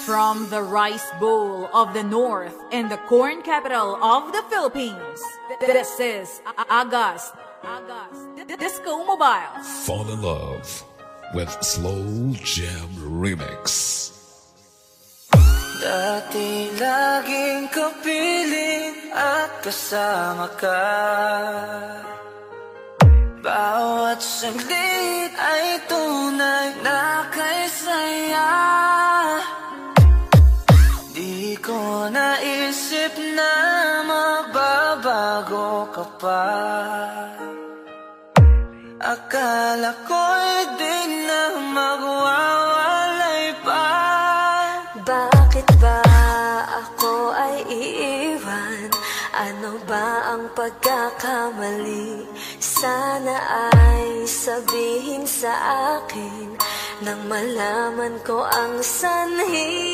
From the rice bowl of the north and the corn capital of the Philippines, this is August Disco Mobile. Fall in love with Slow Jam Remix. Dati laging kapiling at kasama ka. Bawat saglit ay tunay na kay saya. Di ko naisip na magbabago ka pa. Akala ko'y di na magwawalay pa. Bakit ba ako ay iiwan? Ano ba ang pagkakamali? Sana ay sabihin sa akin nang malaman ko ang sanhi.